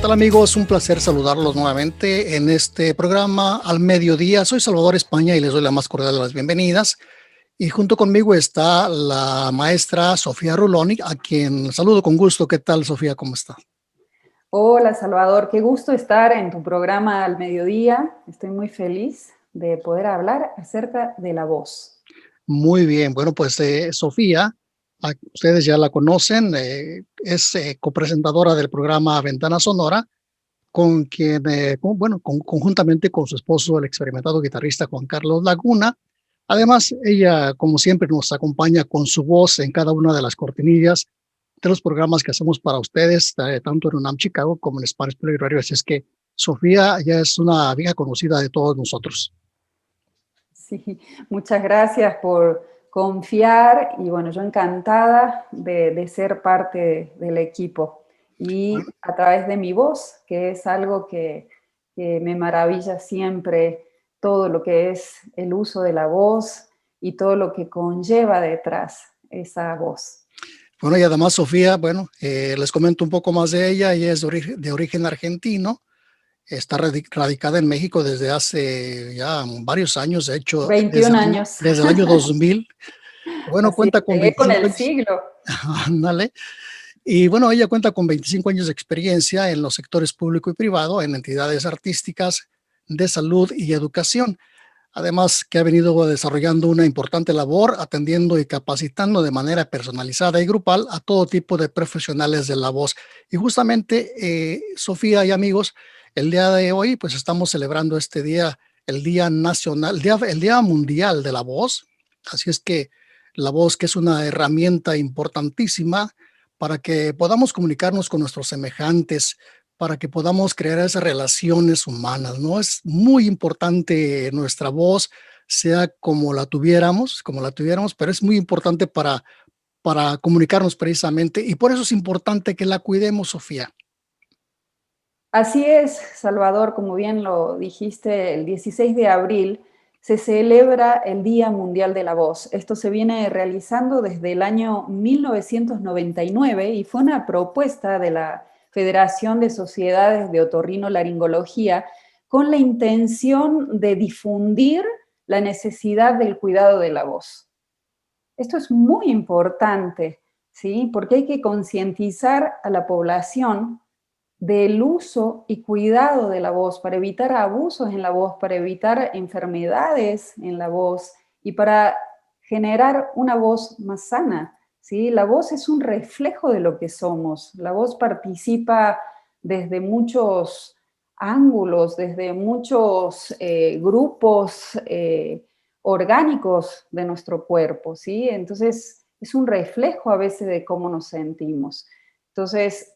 tal amigos? Un placer saludarlos nuevamente en este programa Al Mediodía. Soy Salvador España y les doy la más cordial de las bienvenidas. Y junto conmigo está la maestra Sofía Ruloni, a quien saludo con gusto. ¿Qué tal, Sofía? ¿Cómo está? Hola Salvador, qué gusto estar en tu programa Al Mediodía. Estoy muy feliz de poder hablar acerca de la voz. Muy bien. Bueno, pues Sofía, ustedes ya la conocen, es copresentadora del programa Ventana Sonora, con quien, conjuntamente con su esposo, el experimentado guitarrista Juan Carlos Laguna. Además, ella, como siempre, nos acompaña con su voz en cada una de las cortinillas de los programas que hacemos para ustedes, tanto en UNAM Chicago como en Spanish Public Radio. Así es que Sofía ya es una vieja conocida de todos nosotros. Sí, muchas gracias por confiar y bueno, yo encantada de ser parte del equipo y Bueno, a través de mi voz, que es algo que me maravilla siempre, todo lo que es el uso de la voz y todo lo que conlleva detrás esa voz. bueno, y además Sofía, les comento un poco más de ella. Ella es de origen argentino. Está radicada en México desde hace ya varios años, de hecho, 21 años. desde el año 2000. Bueno, Así, cuenta con llegué con 25 el años. siglo. Ándale. Y bueno, ella cuenta con 25 años de experiencia en los sectores público y privado, en entidades artísticas, de salud y educación. Además, que ha venido desarrollando una importante labor atendiendo y capacitando de manera personalizada y grupal a todo tipo de profesionales de la voz. Y justamente, Sofía y amigos, el día de hoy, pues estamos celebrando este día, el Día Nacional, el día Mundial de la Voz. Así es que la voz, que es una herramienta importantísima para que podamos comunicarnos con nuestros semejantes, para que podamos crear esas relaciones humanas, ¿no? Es muy importante nuestra voz, sea como la tuviéramos, pero es muy importante para comunicarnos precisamente, y por eso es importante que la cuidemos, Sofía. Así es, Salvador, como bien lo dijiste, el 16 de abril se celebra el Día Mundial de la Voz. Esto se viene realizando desde el año 1999 y fue una propuesta de la Federación de Sociedades de Otorrinolaringología con la intención de difundir la necesidad del cuidado de la voz. Esto es muy importante, ¿sí? Porque hay que concientizar a la población del uso y cuidado de la voz para evitar abusos en la voz, para evitar enfermedades en la voz y para generar una voz más sana, ¿sí? La voz es un reflejo de lo que somos. La voz participa desde muchos ángulos, desde muchos grupos orgánicos de nuestro cuerpo, ¿sí? Entonces, es un reflejo a veces de cómo nos sentimos. Entonces,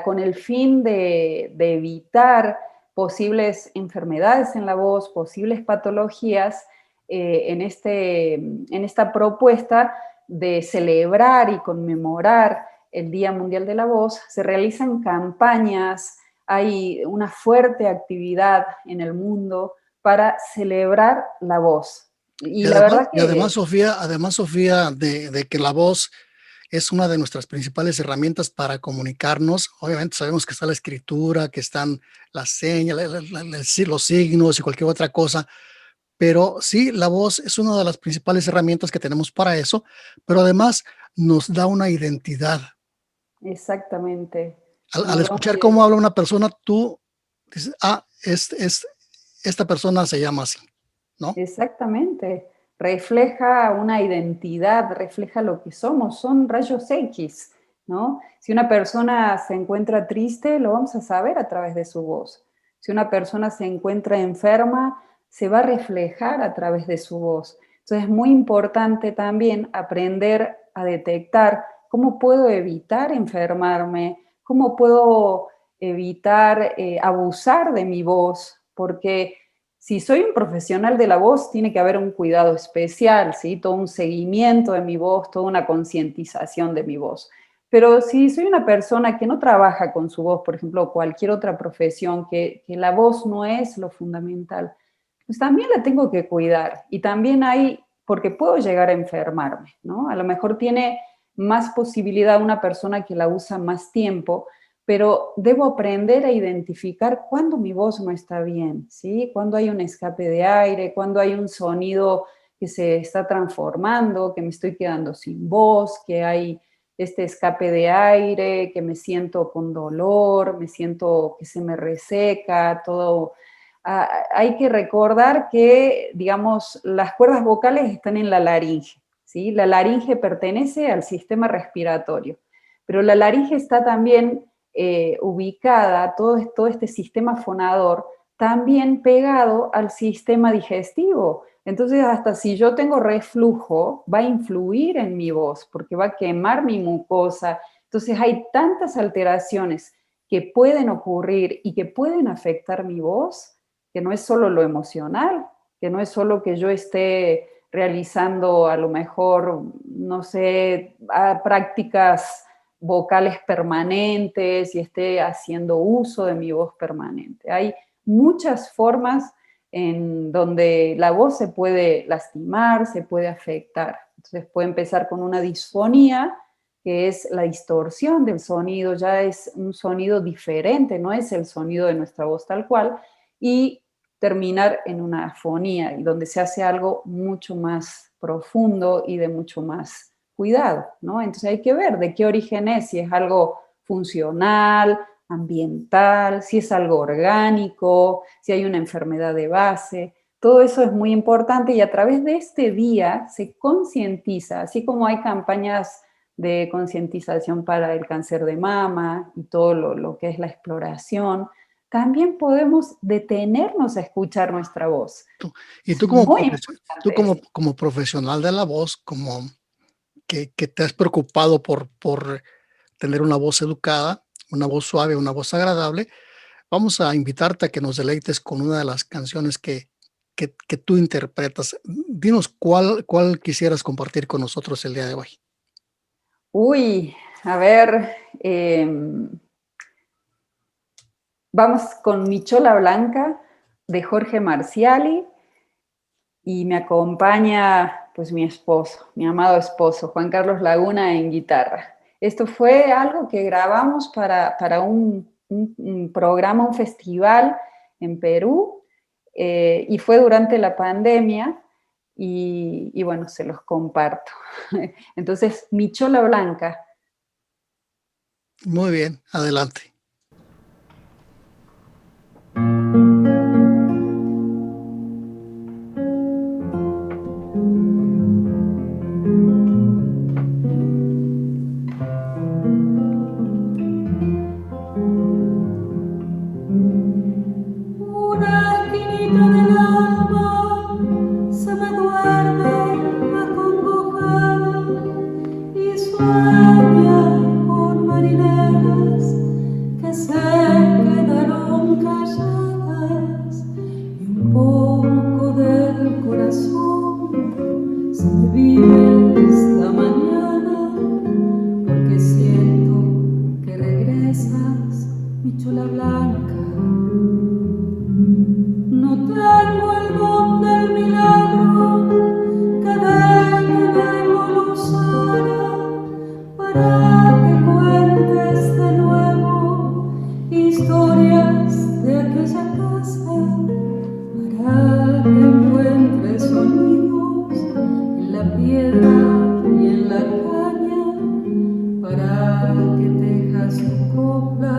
con el fin de evitar posibles enfermedades en la voz, posibles patologías, en esta propuesta de celebrar y conmemorar el Día Mundial de la Voz, se realizan campañas, hay una fuerte actividad en el mundo para celebrar la voz. Y la verdad que Además, Sofía, de que la voz es una de nuestras principales herramientas para comunicarnos. Obviamente sabemos que está la escritura, que están las señas, los signos y cualquier otra cosa, pero sí, la voz es una de las principales herramientas que tenemos para eso, pero además nos da una identidad. exactamente Al nos da una escuchar cómo habla una persona, tú dices, esta persona se llama así, ¿no? exactamente. Refleja una identidad, refleja lo que somos, son rayos X, ¿no? Si una persona se encuentra triste, lo vamos a saber a través de su voz. Si una persona se encuentra enferma, se va a reflejar a través de su voz. Entonces es muy importante también aprender a detectar cómo puedo evitar enfermarme, cómo puedo evitar abusar de mi voz, porque si soy un profesional de la voz, tiene que haber un cuidado especial, ¿sí? Todo un seguimiento de mi voz, toda una concientización de mi voz. Pero si soy una persona que no trabaja con su voz, por ejemplo, cualquier otra profesión, que la voz no es lo fundamental, pues también la tengo que cuidar. Y también hay, porque puedo llegar a enfermarme, ¿no? A lo mejor tiene más posibilidad una persona que la usa más tiempo, pero debo aprender a identificar cuándo mi voz no está bien, ¿sí? Cuando hay un escape de aire, cuando hay un sonido que se está transformando, que me estoy quedando sin voz, que hay este escape de aire, que me siento con dolor, me siento que se me reseca, todo. Hay que recordar que, digamos, las cuerdas vocales están en la laringe, ¿sí? La laringe pertenece al sistema respiratorio, pero la laringe está también ubicada, todo este sistema fonador, también pegado al sistema digestivo. Entonces, hasta si yo tengo reflujo, va a influir en mi voz, porque va a quemar mi mucosa. Entonces, hay tantas alteraciones que pueden ocurrir y que pueden afectar mi voz, que no es solo lo emocional, que no es solo que yo esté realizando a lo mejor, no sé, prácticas vocales permanentes y esté haciendo uso de mi voz permanente. Hay muchas formas en donde la voz se puede lastimar, se puede afectar. Entonces puede empezar con una disfonía, que es la distorsión del sonido, ya es un sonido diferente, no es el sonido de nuestra voz tal cual, y terminar en una afonía, y donde se hace algo mucho más profundo y de mucho más cuidado, ¿no? Entonces hay que ver de qué origen es, si es algo funcional, ambiental, si es algo orgánico, si hay una enfermedad de base. Todo eso es muy importante y a través de este día se concientiza, así como hay campañas de concientización para el cáncer de mama y todo lo que es la exploración, también podemos detenernos a escuchar nuestra voz. Y Es tú como, muy tú importante como, esto. como profesional de la voz, como que te has preocupado por tener una voz educada, una voz suave, una voz agradable, vamos a invitarte a que nos deleites con una de las canciones que tú interpretas. Dinos cuál quisieras compartir con nosotros el día de hoy. Uy, a ver, vamos con Mi Chola Blanca de Jorge Marciali y me acompaña pues mi esposo, mi amado esposo, Juan Carlos Laguna en guitarra. Esto fue algo que grabamos para un programa, un festival en Perú y fue durante la pandemia y bueno, se los comparto. Entonces, Mi Chola Blanca. Muy bien, adelante. Una esquinita del alma se me duerme acongojada y sueña con marineras que se quedaron calladas y un poco del corazón se me vive esta mañana porque siento que regresas, mi chola blanca. No tengo el don del milagro que del que vengo luzana para que cuentes de nuevo historias de aquella casa, para que encuentres sonidos en la piedra y en la caña, para que tejas tu copla,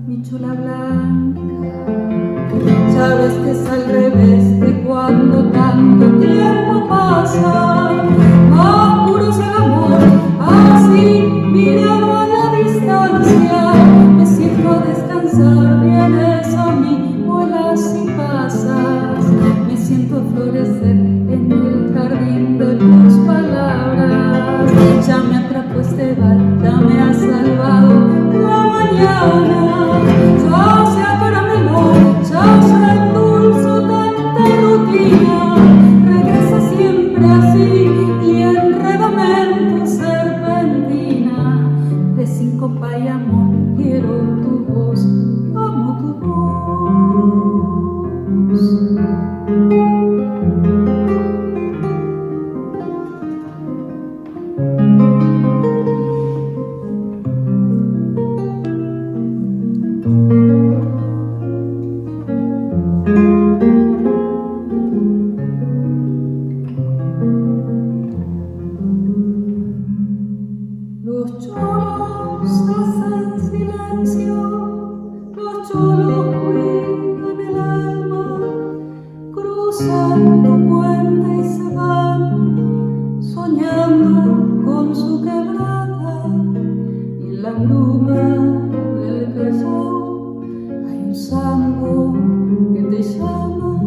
mi chola blanca. Sabes que es al revés de cuando tanto tiempo pasa, más puro es el amor, así mirado a la distancia, me siento a descansar, vienes a mí, vuelas y pasas, me siento florecer en el jardín de tus palabras, ya me atrapó este bal, ya me ha salvado la mañana, ya se acarameló, ya se endulzó tanta rutina, regresa siempre así y enrédame en tu serpentina, de síncopa y amor quiero tu voz, amo tu voz. cruzan tu puente y se van, soñando con su quebrada. Y en la bruma del Callao hay un sambo que te llama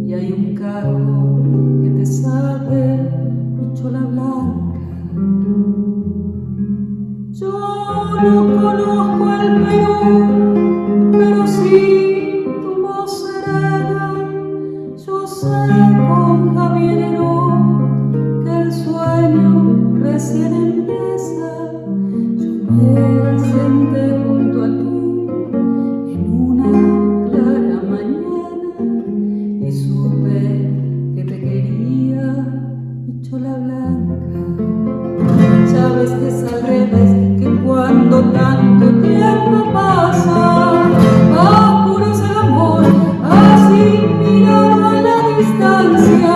y hay un carro que te sabe mi chola blanca. Yo no conozco el Perú, pero sí tu voz serena. Yo sé con Javier Heró que el sueño recién empieza. Yo me senté junto a ti en una clara mañana y supe que te quería, mi chola blanca. Ya ves que es al revés, que cuando tanto tiempo pasa, apuras el amor, así mirado a la distancia.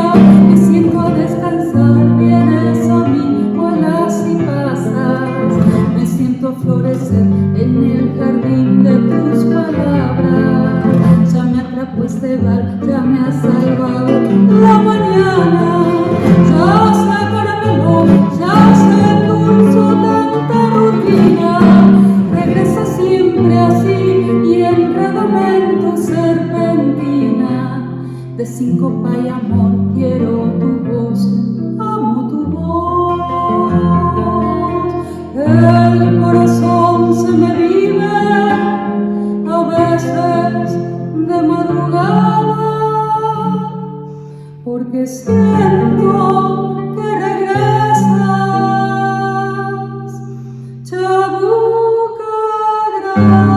Me siento a descansar, vienes a mí, vuelas y pasas. Me siento a florecer en el jardín de tus palabras. Ya me atrapó este bar, ya me ha salvado la mañana. Ya se carameló, ya se endulzó tanta rutina. Regresa siempre así y enredamento serpentina. De síncopa y amor quiero tu voz, amo tu voz. El corazón se me vive a veces de madrugada, porque siento que regresas, Chabuca Grande.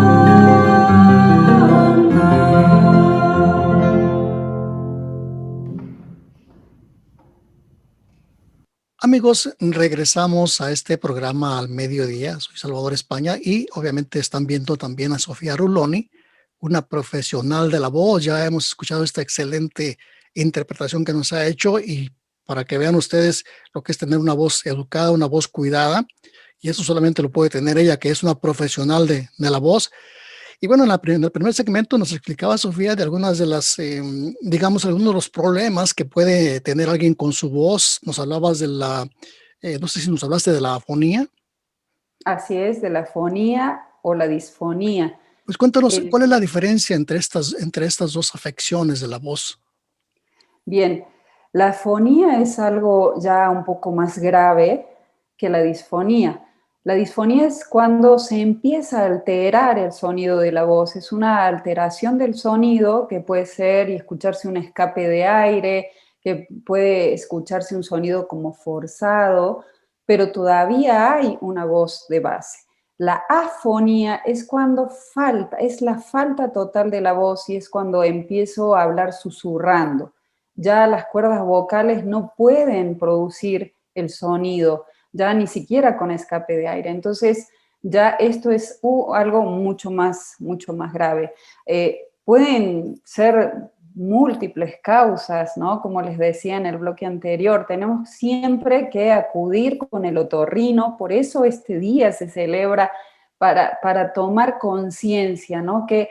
Amigos, regresamos a este programa al mediodía. Soy Salvador España y obviamente están viendo también a Sofía Ruloni, una profesional de la voz. Ya hemos escuchado esta excelente interpretación que nos ha hecho y para que vean ustedes lo que es tener una voz educada, una voz cuidada. Y eso solamente lo puede tener ella, que es una profesional de la voz. Y bueno, en el primer segmento nos explicaba Sofía de algunas de las, digamos, algunos de los problemas que puede tener alguien con su voz. Nos hablabas de la, no sé si nos hablaste de la afonía. Así es, de la fonía o la disfonía. Pues cuéntanos, El- ¿cuál es la diferencia entre estas dos afecciones de la voz? Bien, la fonía es algo ya un poco más grave que la disfonía. La disfonía es cuando se empieza a alterar el sonido de la voz. Es una alteración del sonido que puede ser y escucharse un escape de aire, que puede escucharse un sonido como forzado, pero todavía hay una voz de base. La afonía es cuando falta, es la falta total de la voz y es cuando empiezo a hablar susurrando. Ya las cuerdas vocales no pueden producir el sonido, ya ni siquiera con escape de aire. Entonces, ya esto es algo mucho más grave. Pueden ser múltiples causas, ¿no? Como les decía en el bloque anterior, tenemos siempre que acudir con el otorrino, por eso este día se celebra para tomar conciencia, ¿no? Que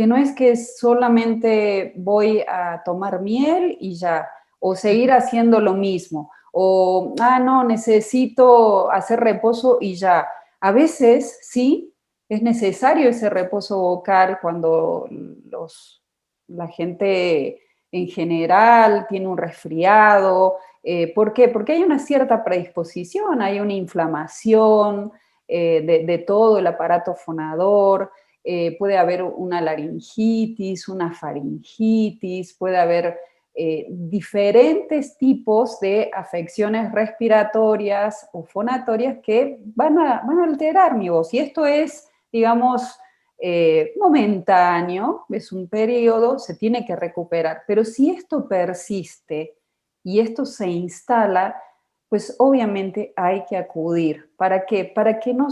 no es que solamente voy a tomar miel y ya, o seguir haciendo lo mismo, o, no, necesito hacer reposo y ya. A veces sí es necesario ese reposo vocal cuando la gente en general tiene un resfriado. ¿Por qué? Porque hay una cierta predisposición, hay una inflamación de todo el aparato fonador. Puede haber una laringitis, una faringitis, puede haber diferentes tipos de afecciones respiratorias o fonatorias que van a alterar mi voz. Y esto es, digamos, momentáneo, es un periodo, se tiene que recuperar. Pero si esto persiste y esto se instala, pues obviamente hay que acudir. ¿Para qué? Para que no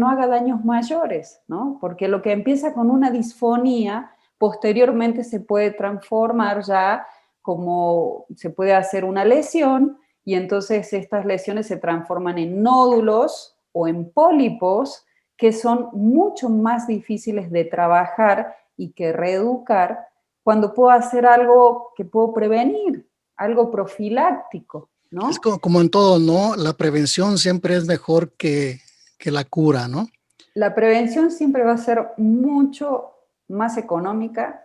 haga daños mayores, ¿no? Porque lo que empieza con una disfonía, posteriormente se puede transformar ya como se puede hacer una lesión y entonces estas lesiones se transforman en nódulos o en pólipos que son mucho más difíciles de trabajar y que reeducar cuando puedo hacer algo que puedo prevenir, algo profiláctico, Es ¿no? como en todo, ¿no? La prevención siempre es mejor que la cura, ¿no? La prevención siempre va a ser mucho más económica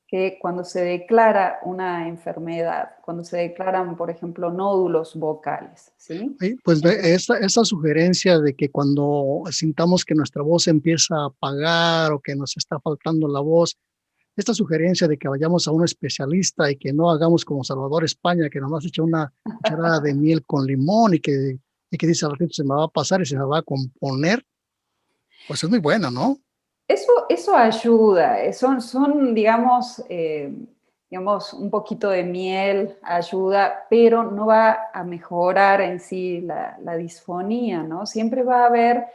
que cuando se declara una enfermedad, cuando se declaran, por ejemplo, nódulos vocales, ¿sí? Sí, pues Entonces, esa sugerencia de que cuando sintamos que nuestra voz empieza a apagar o que nos está faltando la voz, esta sugerencia de que vayamos a un especialista y que no hagamos como Salvador España, que nomás echa una cucharada de miel con limón y que dice al ratito se me va a pasar y se me va a componer, pues es muy buena, ¿no? eso ayuda, digamos, digamos, un poquito de miel ayuda, pero no va a mejorar en sí la disfonía, ¿no? Siempre va a haber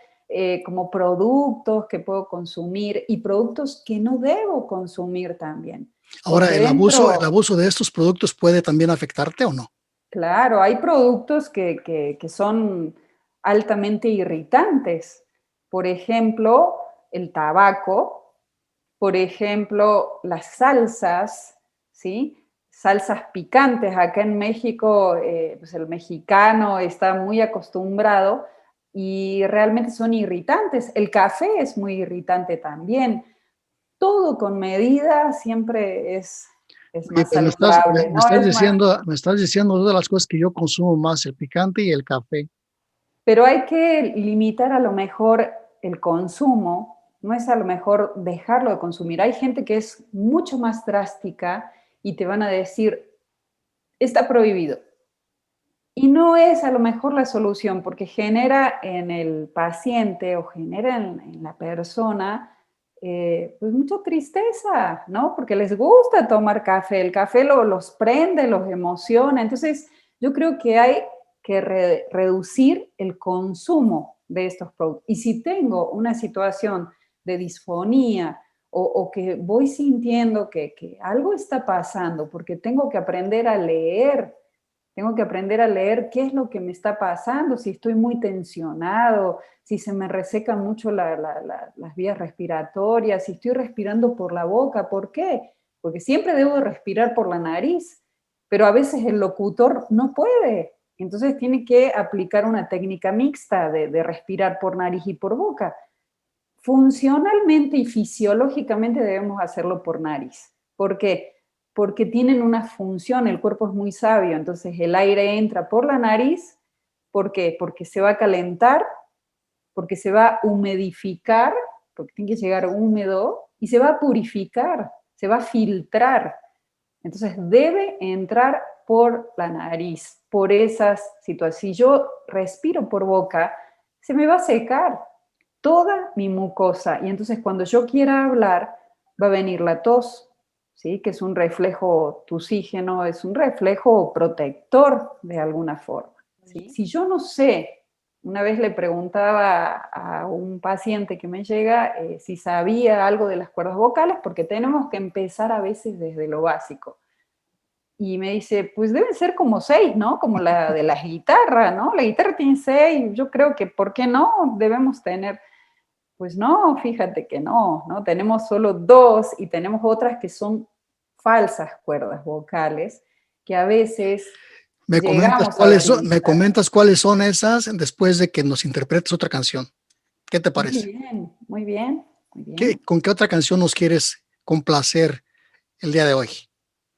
como productos que puedo consumir y productos que no debo consumir también, Ahora, porque el dentro, abuso de estos productos puede también afectarte o no. claro, hay productos que son altamente irritantes. Por ejemplo, el tabaco, por ejemplo, las salsas, ¿sí? Salsas picantes. Acá en México, pues el mexicano está muy acostumbrado y realmente son irritantes. El café es muy irritante también. Todo con medida siempre es Oye, más pues me estás, me, saludable, me ¿no? estás Es más, diciendo, me estás diciendo dos de las cosas que yo consumo más, el picante y el café. pero hay que limitar a lo mejor el consumo, no es a lo mejor dejarlo de consumir. Hay gente que es mucho más drástica y te van a decir, está prohibido. Y no es a lo mejor la solución porque genera en el paciente o genera en la persona pues mucha tristeza, ¿no? Porque les gusta tomar café, el café los prende, los emociona. Entonces, yo creo que hay que reducir el consumo de estos productos. Y si tengo una situación de disfonía o que voy sintiendo que algo está pasando porque tengo que aprender a leer, tengo que aprender a leer qué es lo que me está pasando, si estoy muy tensionado, si se me resecan mucho las vías respiratorias, si estoy respirando por la boca. ¿Por qué? Porque siempre debo de respirar por la nariz, pero a veces el locutor no puede. Entonces tiene que aplicar una técnica mixta de respirar por nariz y por boca. Funcionalmente y fisiológicamente debemos hacerlo por nariz. ¿Por qué? Porque tienen una función, el cuerpo es muy sabio, entonces el aire entra por la nariz. ¿Por qué? Porque se va a calentar, porque se va a humidificar, porque tiene que llegar húmedo, y se va a purificar, se va a filtrar. Entonces debe entrar por la nariz, por esas situaciones. Si yo respiro por boca, se me va a secar toda mi mucosa. Y entonces cuando yo quiera hablar, va a venir la tos, ¿sí? Que es un reflejo tusígeno, es un reflejo protector de alguna forma. ¿Sí? Si yo no sé, una vez le preguntaba a un paciente que me llega si sabía algo de las cuerdas vocales, porque tenemos que empezar a veces desde lo básico. Y me dice, pues deben ser como 6, ¿no? Como la de la guitarra, ¿no? La guitarra tiene 6, yo creo que, ¿por qué no? Debemos tener. Pues no, fíjate que no, ¿no? Tenemos solo 2 y tenemos otras que son falsas cuerdas vocales que a veces llegamos a Me utilizar. comentas cuáles son esas después de que nos interpretes otra canción. ¿Qué te Muy parece? bien, muy bien, muy bien. ¿Con qué otra canción nos quieres complacer el día de hoy?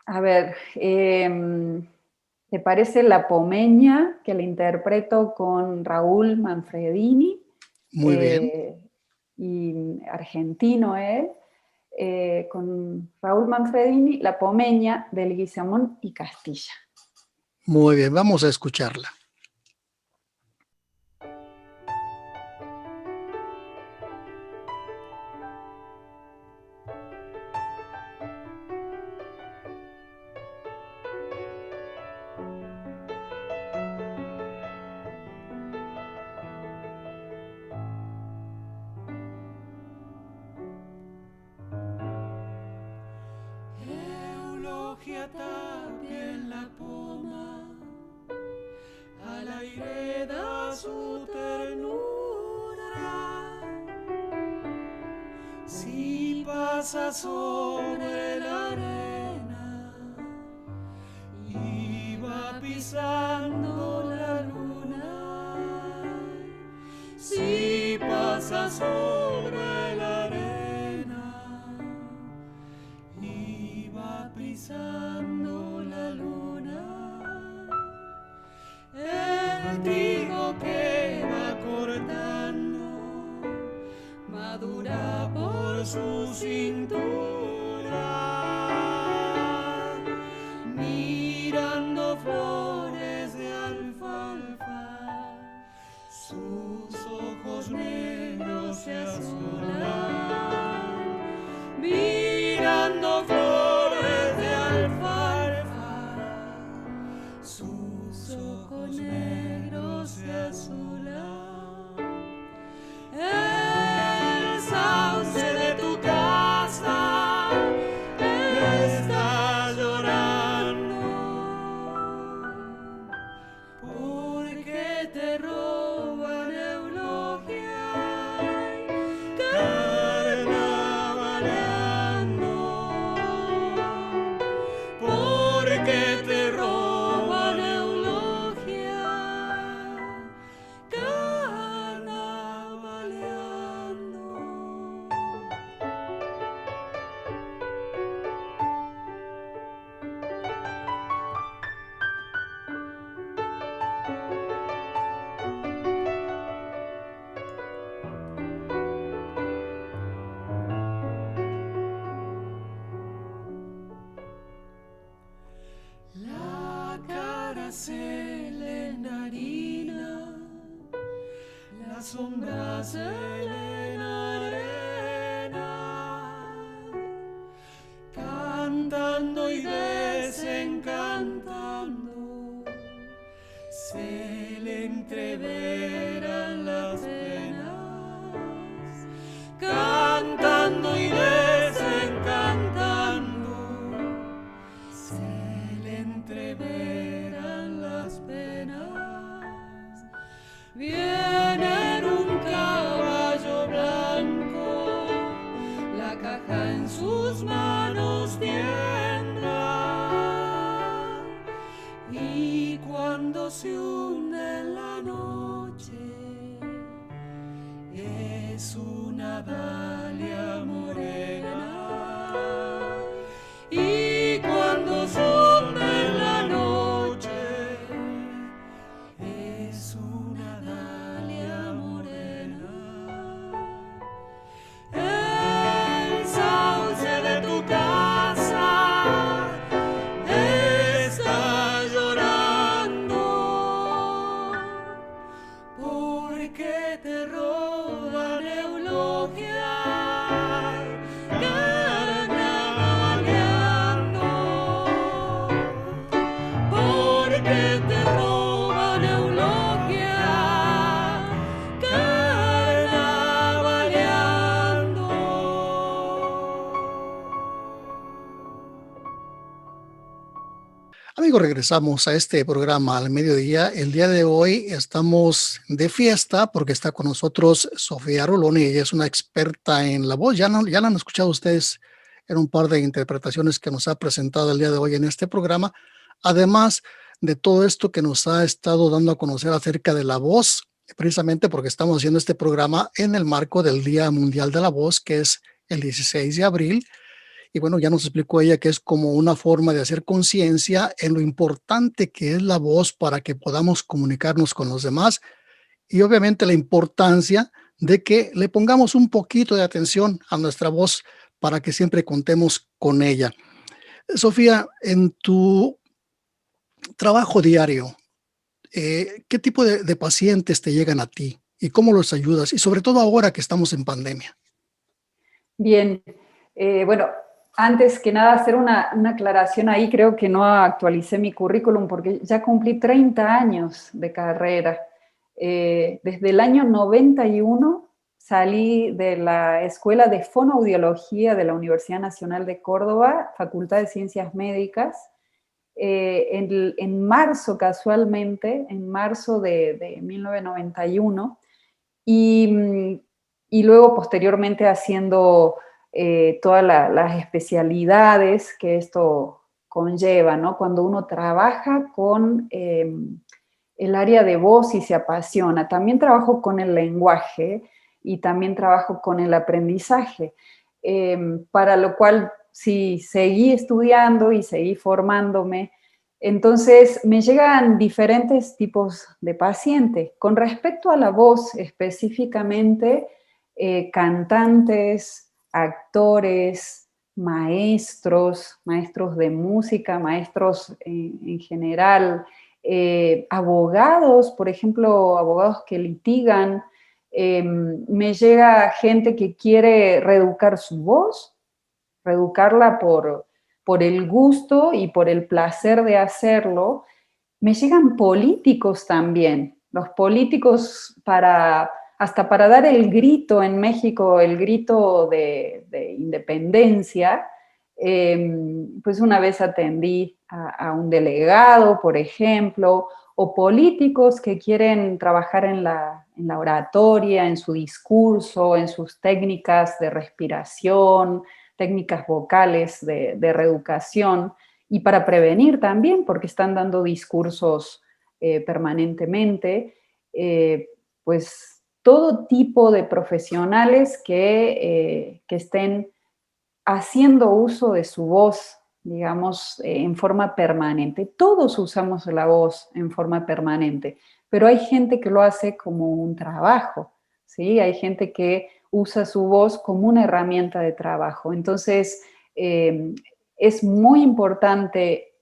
A ver, ¿te parece La Pomeña que la interpreto con Raúl Manfredini? Muy bien, Eh, y argentino él, con Raúl Manfredini, La Pomeña de Leguizamón y Castilla. muy bien, vamos a escucharla. Eulogia Tapia en la poma, al aire da su ternura. Si pasa sobre la arena y va pisando la luna. Si pasa sobre la arena y va pisando la luna, el trigo que va cortando madura por su cintura, mirando flores de alfalfa, sus ojos negros se azulan, mirando flores de alfalfa, sus ojos negros se azulan. El sauce de tu casa está llorando porque te roban eulogia, carnavaleando, porque te roban eulogia, carnavaleando. La cara se le enharina, la sombra se le enarena, cantando y desencantando, se le entreveran las penas, cantando y desencantando, se le entreveran las penas. Viene en un caballo blanco, la caja en sus manos tiembla, y cuando se hunde en la noche es una dalia morena, y cuando se hunde en la noche es una dalia morena. El sauce de tu casa está llorando porque te roban eulogia, carnavaleando, porque te roban eulogia, carnavaleando. Amigos, regresamos a este programa al mediodía. El día de hoy estamos de fiesta porque está con nosotros Sofía Roloni. Ella es una experta en la voz. Ya la han escuchado ustedes en un par de interpretaciones que nos ha presentado el día de hoy en este programa. Además de todo esto que nos ha estado dando a conocer acerca de la voz, precisamente porque estamos haciendo este programa en el marco del Día Mundial de la Voz, que es el 16 de abril. Y bueno, ya nos explicó ella que es como una forma de hacer conciencia en lo importante que es la voz para que podamos comunicarnos con los demás, y obviamente la importancia de que le pongamos un poquito de atención a nuestra voz para que siempre contemos con ella. Sofía, en tu trabajo diario, ¿qué tipo de pacientes te llegan a ti y cómo los ayudas? Y sobre todo ahora que estamos en pandemia. Bien, bueno, antes que nada hacer una aclaración ahí, creo que no actualicé mi currículum porque ya cumplí 30 años de carrera. Desde el año 91 salí de la Escuela de Fonoaudiología de la Universidad Nacional de Córdoba, Facultad de Ciencias Médicas, en marzo casualmente, en marzo de 1991, y luego posteriormente haciendo todas las especialidades que esto conlleva, ¿no? Cuando uno trabaja con el área de voz y se apasiona. También trabajo con el lenguaje y también trabajo con el aprendizaje, para lo cual sí seguí estudiando y seguí formándome. Entonces me llegan diferentes tipos de pacientes. Con respecto a la voz específicamente, cantantes, actores, maestros de música, maestros en general, abogados, por ejemplo, abogados que litigan. Me llega gente que quiere reeducar su voz, reeducarla por el gusto y por el placer de hacerlo. Me llegan políticos también, los políticos hasta para dar el grito en México, el grito de independencia. Pues una vez atendí a un delegado, por ejemplo, o políticos que quieren trabajar en la oratoria, en su discurso, en sus técnicas de respiración, técnicas vocales de reeducación, y para prevenir también, porque están dando discursos permanentemente, pues todo tipo de profesionales que estén haciendo uso de su voz, digamos, en forma permanente. Todos usamos la voz en forma permanente, pero hay gente que lo hace como un trabajo, ¿sí? Hay gente que usa su voz como una herramienta de trabajo. Entonces, es muy importante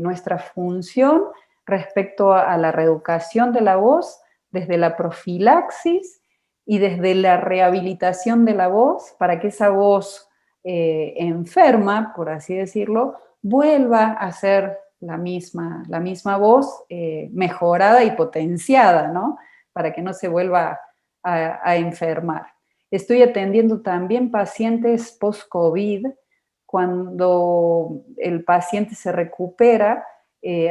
nuestra función respecto a la reeducación de la voz, desde la profilaxis y desde la rehabilitación de la voz, para que esa voz enferma, por así decirlo, vuelva a ser la misma voz, mejorada y potenciada, ¿no? Para que no se vuelva a enfermar. Estoy atendiendo también pacientes post-COVID. Cuando el paciente se recupera,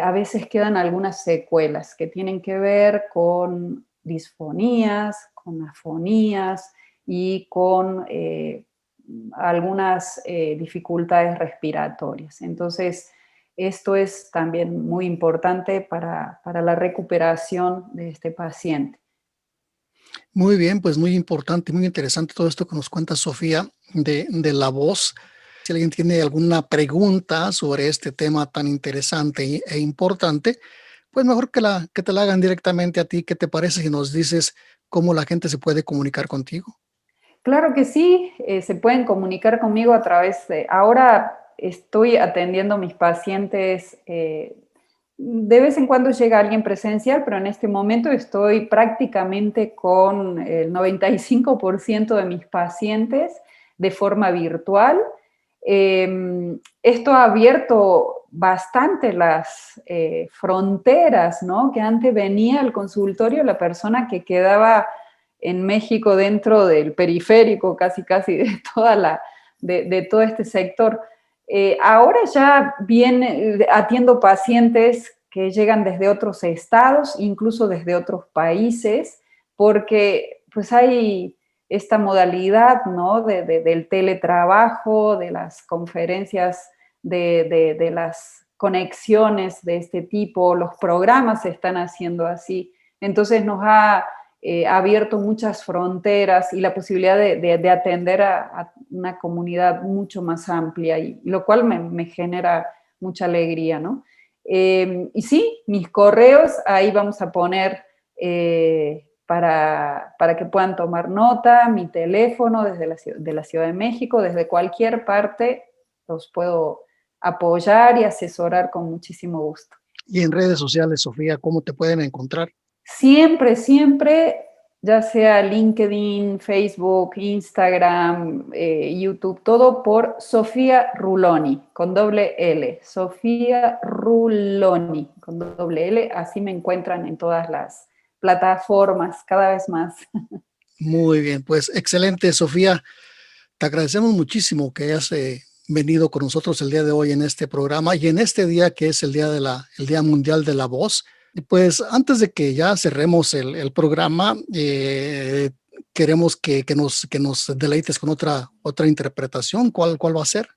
a veces quedan algunas secuelas que tienen que ver con disfonías, con afonías y con algunas dificultades respiratorias. Entonces, esto es también muy importante para la recuperación de este paciente. Muy bien, pues muy importante, muy interesante todo esto que nos cuenta Sofía de la voz. Si alguien tiene alguna pregunta sobre este tema tan interesante e importante, pues mejor que te la hagan directamente a ti. ¿Qué te parece si nos dices cómo la gente se puede comunicar contigo? Claro que sí, se pueden comunicar conmigo a través de... Ahora estoy atendiendo a mis pacientes, de vez en cuando llega alguien presencial, pero en este momento estoy prácticamente con el 95% de mis pacientes de forma virtual. Esto ha abierto bastante las fronteras, ¿no? Que antes venía al consultorio la persona que quedaba en México dentro del periférico, casi de todo este sector. Ahora ya atiendo pacientes que llegan desde otros estados, incluso desde otros países, porque pues hay esta modalidad, ¿no? del teletrabajo, de las conferencias, de las conexiones de este tipo. Los programas se están haciendo así. Entonces nos ha abierto muchas fronteras y la posibilidad de atender a una comunidad mucho más amplia, y lo cual me genera mucha alegría, ¿no? Y sí, mis correos, ahí vamos a poner para que puedan tomar nota, mi teléfono desde la Ciudad de México, desde cualquier parte los puedo apoyar y asesorar con muchísimo gusto. Y en redes sociales, Sofía, ¿cómo te pueden encontrar? Siempre, ya sea LinkedIn, Facebook, Instagram, YouTube, todo por Sofía Ruloni, con doble L. Sofía Ruloni, con doble L. Así me encuentran en todas las plataformas, cada vez más. Muy bien, pues excelente, Sofía. Te agradecemos muchísimo que hayas venido con nosotros el día de hoy en este programa y en este día que es el Día Mundial de la Voz. Y pues antes de que ya cerremos el programa, queremos que nos deleites con otra interpretación. ¿Cuál va a ser?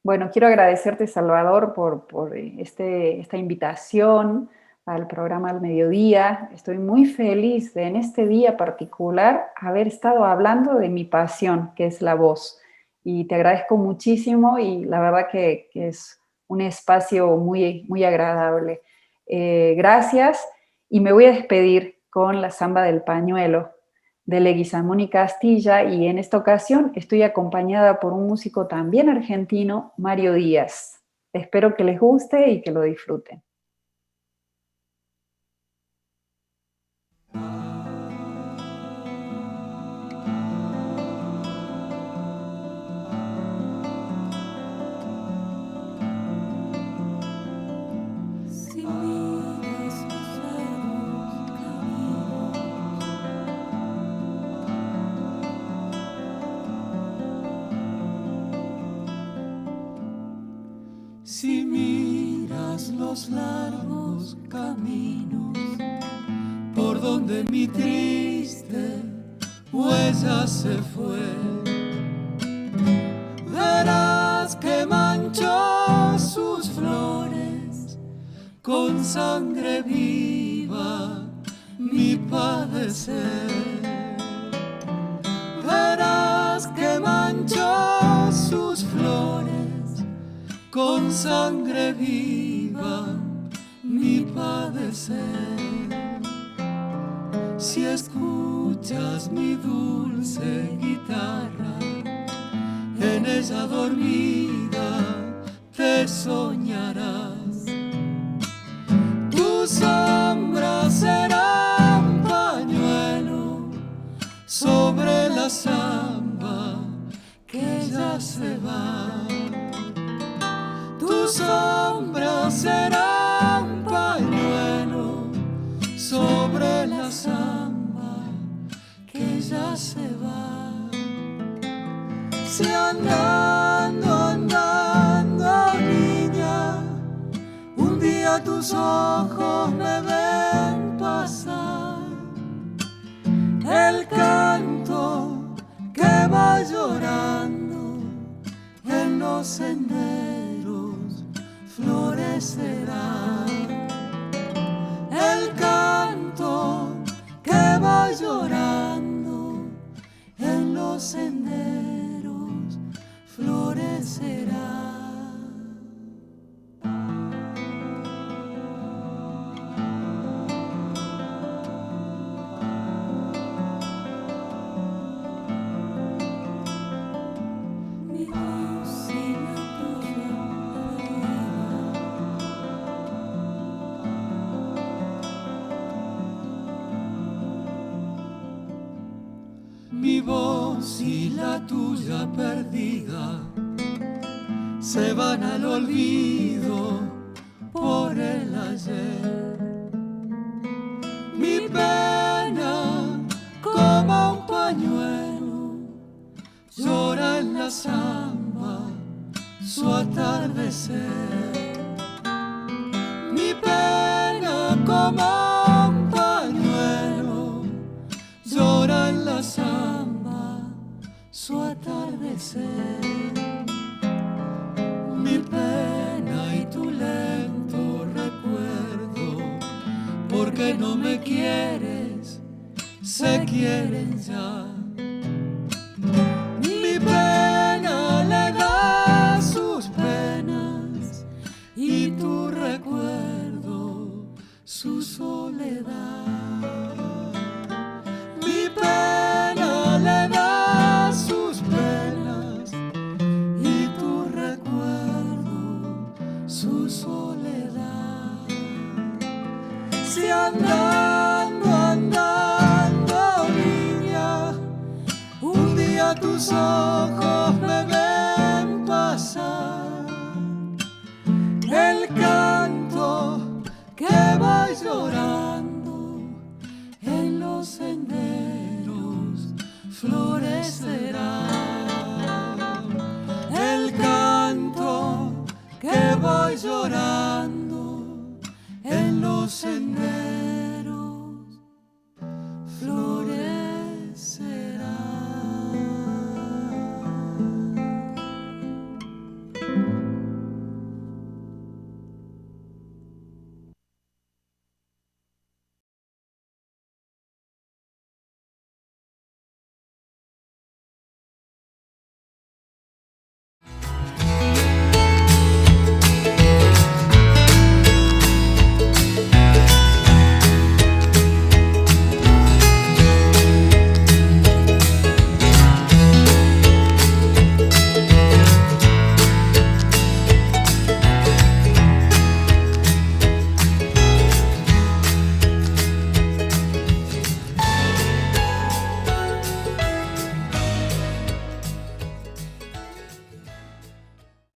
Bueno, quiero agradecerte, Salvador, por esta invitación al programa al mediodía. Estoy muy feliz de en este día particular haber estado hablando de mi pasión, que es la voz. Y te agradezco muchísimo y la verdad que es un espacio muy, muy agradable. Gracias y me voy a despedir con la samba del pañuelo de Leguizamón y Castilla, y en esta ocasión estoy acompañada por un músico también argentino, Mario Díaz. Espero que les guste y que lo disfruten. Si miras los largos caminos por donde mi triste huella se fue, verás que manchó sus flores con sangre viva mi padecer. Verás que manchó sus flores con sangre viva mi padecer. Si escuchas mi dulce guitarra, en ella dormida te soñarás. Tu sombra será un pañuelo sobre la samba que ya se va. Tu sombra será un pañuelo sobre la samba que ya se va. Si andando, niña, un día tus ojos me ven pasar, el canto que va llorando en los senderos florecerá. El canto que va llorando en los senderos florecerá. Mi voz y la tuya perdida se van al olvido por el ayer. Mi pena como un pañuelo llora en la samba su atardecer. Mi pena como un pañuelo llora en la samba su atardecer. Mi pena y tu lento recuerdo, porque no me quieres, se quieren ya. Mi pena le da sus penas y tu recuerdo su soledad. Mi pena le da sus penas y tu recuerdo su soledad. Si andando, niña, un día tus ojos me ven pasar, el canto que va llorando en los senderos florecerá. El canto que va llorando en los senderos